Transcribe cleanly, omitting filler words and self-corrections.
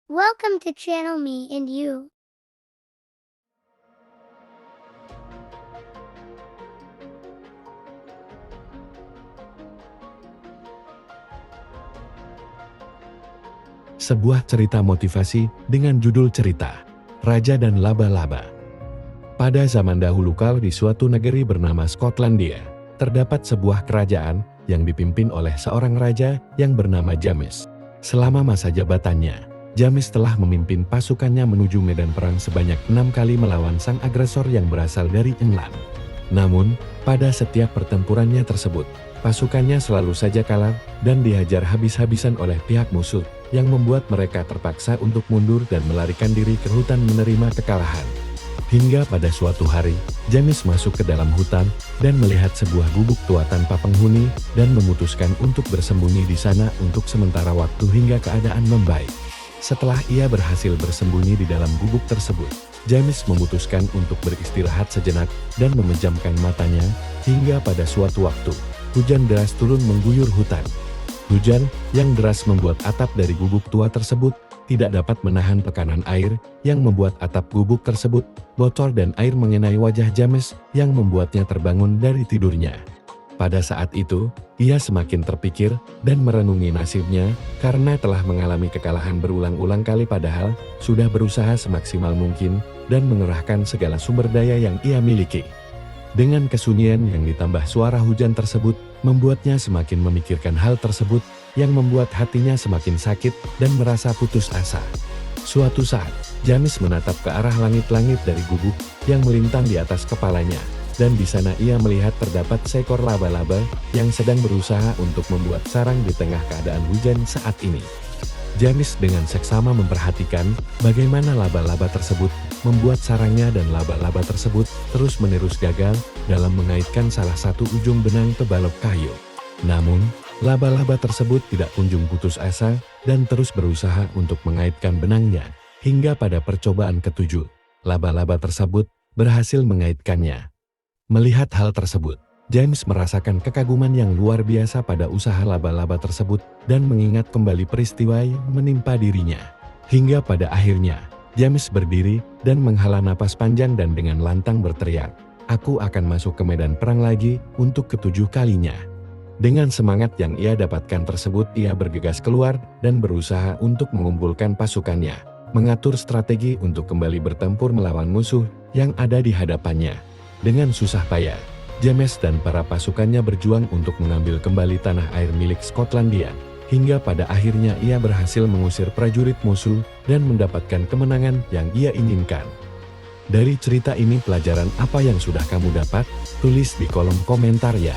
Welcome to channel me and you. Sebuah cerita motivasi dengan judul cerita Raja dan Laba-Laba. Pada zaman dahulu kala di suatu negeri bernama Skotlandia, terdapat sebuah kerajaan yang dipimpin oleh seorang raja yang bernama James. Selama masa jabatannya, James telah memimpin pasukannya menuju medan perang sebanyak 6 kali melawan sang agresor yang berasal dari England. Namun, pada setiap pertempurannya tersebut, pasukannya selalu saja kalah dan dihajar habis-habisan oleh pihak musuh, yang membuat mereka terpaksa untuk mundur dan melarikan diri ke hutan menerima kekalahan. Hingga pada suatu hari, James masuk ke dalam hutan dan melihat sebuah gubuk tua tanpa penghuni dan memutuskan untuk bersembunyi di sana untuk sementara waktu hingga keadaan membaik. Setelah ia berhasil bersembunyi di dalam gubuk tersebut, James memutuskan untuk beristirahat sejenak dan memejamkan matanya, hingga pada suatu waktu, hujan deras turun mengguyur hutan. Hujan yang deras membuat atap dari gubuk tua tersebut tidak dapat menahan tekanan air yang membuat atap gubuk tersebut bocor dan air mengenai wajah James yang membuatnya terbangun dari tidurnya. Pada saat itu, ia semakin terpikir dan merenungi nasibnya karena telah mengalami kekalahan berulang-ulang kali padahal sudah berusaha semaksimal mungkin dan mengerahkan segala sumber daya yang ia miliki. Dengan kesunyian yang ditambah suara hujan tersebut, membuatnya semakin memikirkan hal tersebut, yang membuat hatinya semakin sakit dan merasa putus asa. Suatu saat, James menatap ke arah langit-langit dari gubuk yang melintang di atas kepalanya, dan di sana ia melihat terdapat seekor laba-laba yang sedang berusaha untuk membuat sarang di tengah keadaan hujan saat ini. James dengan seksama memperhatikan bagaimana laba-laba tersebut membuat sarangnya dan laba-laba tersebut terus-menerus gagal dalam mengaitkan salah satu ujung benang ke balok kayu. Namun, laba-laba tersebut tidak kunjung putus asa dan terus berusaha untuk mengaitkan benangnya, hingga pada percobaan ketujuh, laba-laba tersebut berhasil mengaitkannya. Melihat hal tersebut, James merasakan kekaguman yang luar biasa pada usaha laba-laba tersebut dan mengingat kembali peristiwa yang menimpa dirinya. Hingga pada akhirnya, James berdiri dan menghela napas panjang dan dengan lantang berteriak, "Aku akan masuk ke medan perang lagi untuk ketujuh kalinya." Dengan semangat yang ia dapatkan tersebut, ia bergegas keluar dan berusaha untuk mengumpulkan pasukannya, mengatur strategi untuk kembali bertempur melawan musuh yang ada di hadapannya. Dengan susah payah, James dan para pasukannya berjuang untuk mengambil kembali tanah air milik Skotlandia, hingga pada akhirnya ia berhasil mengusir prajurit musuh dan mendapatkan kemenangan yang ia inginkan. Dari cerita ini pelajaran apa yang sudah kamu dapat? Tulis di kolom komentar ya.